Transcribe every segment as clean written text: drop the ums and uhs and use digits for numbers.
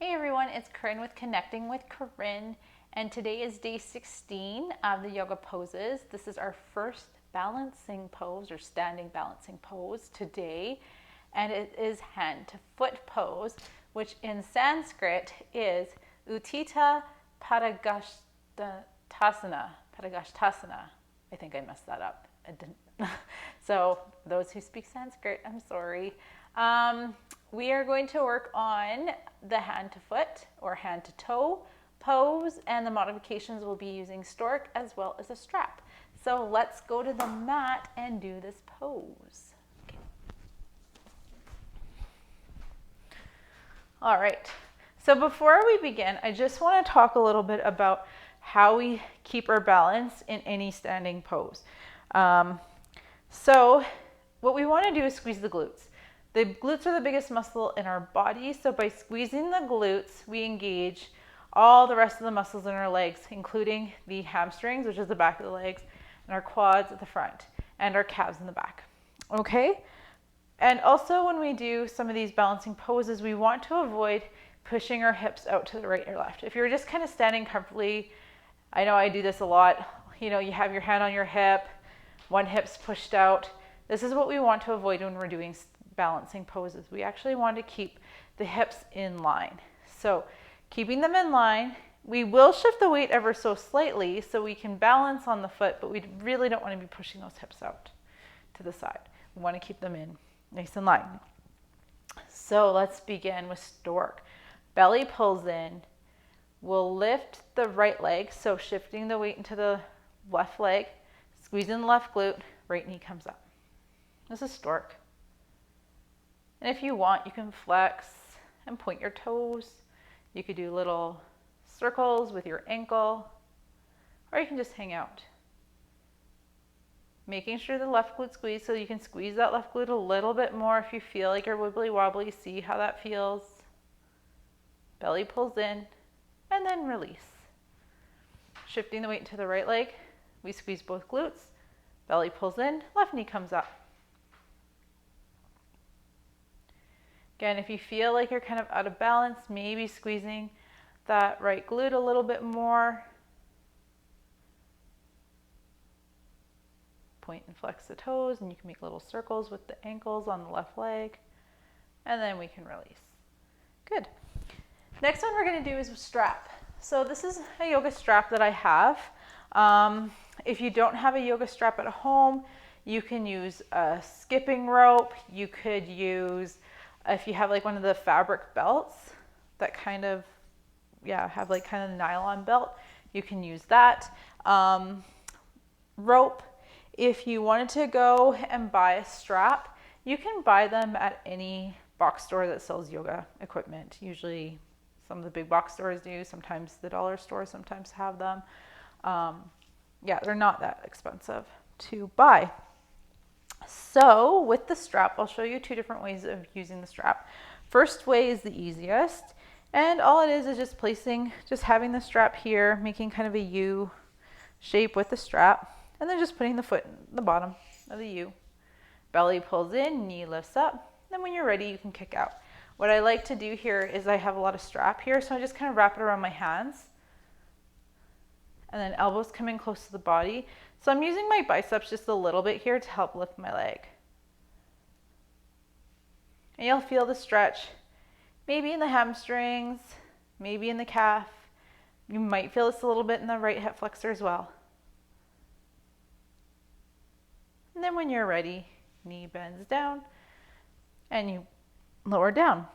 Hey everyone, it's Corinne with Connecting with Corinne, and today is day 16 of the yoga poses. This is our first balancing pose or standing balancing pose today, and it is hand to foot pose, which in Sanskrit is Utthita Padangusthasana. I think I messed that up. I didn't. So those who speak Sanskrit, I'm sorry. We are going to work on the hand to foot or hand to toe pose, and the modifications will be using Stork as well as a strap. So let's go to the mat and do this pose. Okay. All right, so before we begin, I just want to talk a little bit about how we keep our balance in any standing pose. So what we want to do is squeeze the glutes. The glutes are the biggest muscle in our body, so by squeezing the glutes, we engage all the rest of the muscles in our legs, including the hamstrings, which is the back of the legs, and our quads at the front, and our calves in the back. Okay? And also when we do some of these balancing poses, we want to avoid pushing our hips out to the right or left. If you're just kind of standing comfortably, I know I do this a lot, you have your hand on your hip, one hip's pushed out. This is what we want to avoid when we're doing balancing poses. We actually want to keep the hips in line. So keeping them in line, we will shift the weight ever so slightly so we can balance on the foot, but we really don't want to be pushing those hips out to the side. We want to keep them in nice and line. So let's begin with Stork. Belly pulls in. We'll lift the right leg, so shifting the weight into the left leg, squeezing the left glute, right knee comes up. This is Stork. And if you want, you can flex and point your toes. You could do little circles with your ankle, or you can just hang out. Making sure the left glute squeeze, so you can squeeze that left glute a little bit more if you feel like you're wibbly wobbly. See how that feels. Belly pulls in, and then release. Shifting the weight to the right leg, we squeeze both glutes. Belly pulls in, left knee comes up. Again, if you feel like you're kind of out of balance, maybe squeezing that right glute a little bit more. Point and flex the toes, and you can make little circles with the ankles on the left leg, and then we can release. Good. Next one we're going to do is a strap. So this is a yoga strap that I have. If you don't have a yoga strap at home, you can use a skipping rope. You could use, if you have like one of the fabric belts that kind of, have like kind of nylon belt, you can use that. Rope, if you wanted to go and buy a strap, you can buy them at any box store that sells yoga equipment. Usually some of the big box stores do, sometimes the dollar stores sometimes have them. They're not that expensive to buy. So with the strap, I'll show you two different ways of using the strap. First way is the easiest, and all it is just having the strap here, making kind of a U shape with the strap, and then just putting the foot in the bottom of the U. Belly pulls in, knee lifts up, then when you're ready, you can kick out. What I like to do here is I have a lot of strap here, so I just kind of wrap it around my hands, and then elbows come in close to the body. So I'm using my biceps just a little bit here to help lift my leg. And you'll feel the stretch, maybe in the hamstrings, maybe in the calf. You might feel this a little bit in the right hip flexor as well. And then when you're ready, knee bends down and you lower down.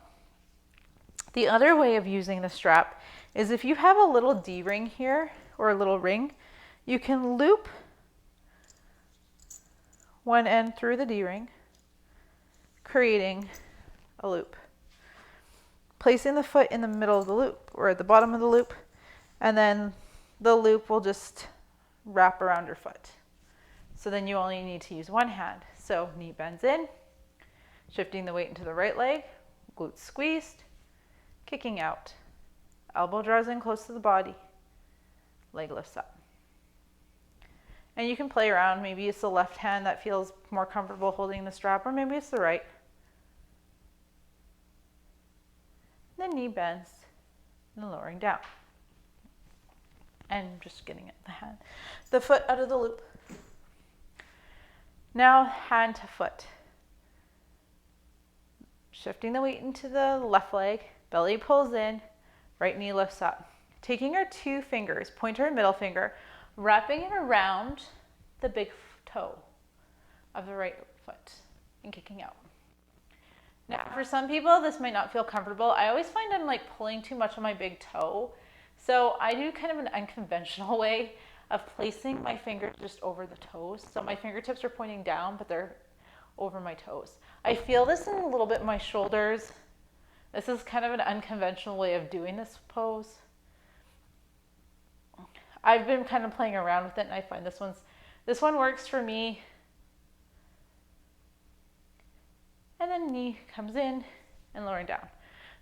The other way of using the strap is if you have a little D-ring here or a little ring, you can loop one end through the D-ring, creating a loop. Placing the foot in the middle of the loop or at the bottom of the loop, and then the loop will just wrap around your foot. So then you only need to use one hand. So knee bends in, shifting the weight into the right leg, glutes squeezed, kicking out. Elbow draws in close to the body, leg lifts up. And you can play around. Maybe it's the left hand that feels more comfortable holding the strap, or maybe it's the right. Then knee bends, and lowering down. And just getting the foot out of the loop. Now hand to foot. Shifting the weight into the left leg, belly pulls in, right knee lifts up. Taking our two fingers, pointer and middle finger, wrapping it around the big toe of the right foot and kicking out. Now, for some people, this might not feel comfortable. I always find I'm like pulling too much on my big toe. So I do kind of an unconventional way of placing my fingers just over the toes. So my fingertips are pointing down, but they're over my toes. I feel this in a little bit in my shoulders. This is kind of an unconventional way of doing this pose. I've been kind of playing around with it, and I find this one works for me. And then knee comes in and lowering down.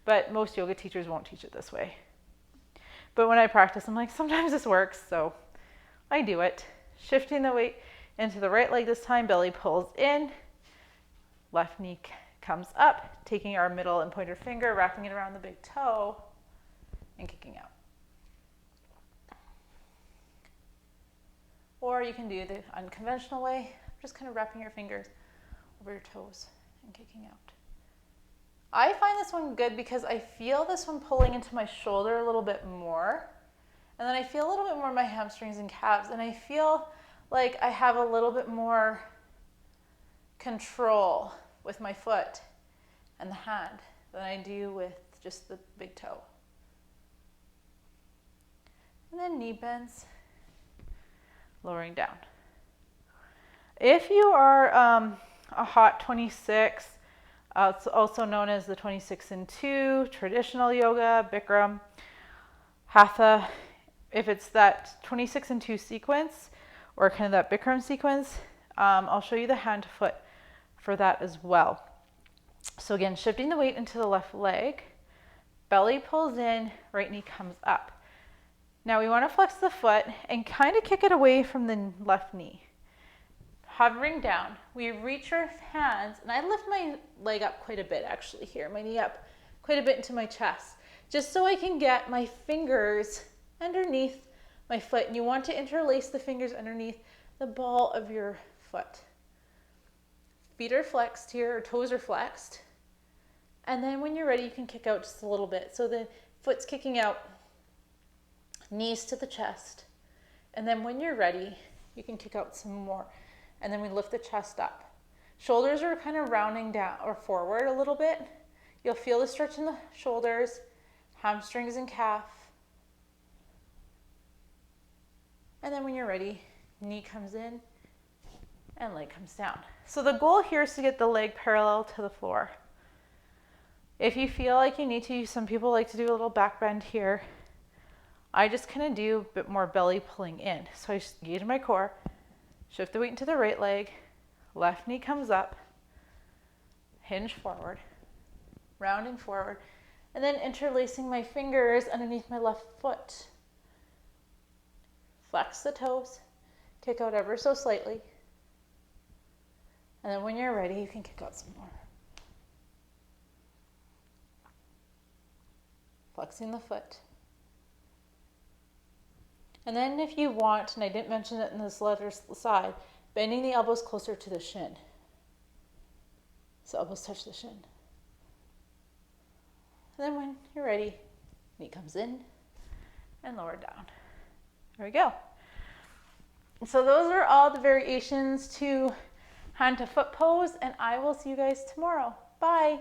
But most yoga teachers won't teach it this way. But when I practice, I'm like, sometimes this works, so I do it. Shifting the weight into the right leg this time, belly pulls in, left knee comes up, taking our middle and pointer finger, wrapping it around the big toe, and kicking out. Or you can do the unconventional way, just kind of wrapping your fingers over your toes and kicking out. I find this one good because I feel this one pulling into my shoulder a little bit more. And then I feel a little bit more in my hamstrings and calves. And I feel like I have a little bit more control with my foot and the hand than I do with just the big toe. And then knee bends, lowering down. If you are a hot 26, it's also known as the 26 and 2, traditional yoga, Bikram, Hatha. If it's that 26 and 2 sequence, or kind of that Bikram sequence, I'll show you the hand to foot for that as well. So again, shifting the weight into the left leg, belly pulls in, right knee comes up. Now we want to flex the foot and kind of kick it away from the left knee. Hovering down, we reach our hands, and I lift my leg up quite a bit actually here, my knee up quite a bit into my chest, just so I can get my fingers underneath my foot. And you want to interlace the fingers underneath the ball of your foot. Feet are flexed here, or toes are flexed. And then when you're ready, you can kick out just a little bit. So the foot's kicking out, knees to the chest. And then when you're ready, you can kick out some more. And then we lift the chest up. Shoulders are kind of rounding down or forward a little bit. You'll feel the stretch in the shoulders, hamstrings and calf. And then when you're ready, knee comes in and leg comes down. So the goal here is to get the leg parallel to the floor. If you feel like you need to, some people like to do a little back bend here. I just kind of do a bit more belly pulling in. So I just engage my core. Shift the weight into the right leg, left knee comes up, hinge forward, rounding forward, and then interlacing my fingers underneath my left foot. Flex the toes, kick out ever so slightly, and then when you're ready, you can kick out some more. Flexing the foot. And then if you want, and I didn't mention it in this letter side, bending the elbows closer to the shin. So elbows touch the shin. And then when you're ready, knee comes in and lower down. There we go. So those are all the variations to hand to foot pose, and I will see you guys tomorrow. Bye.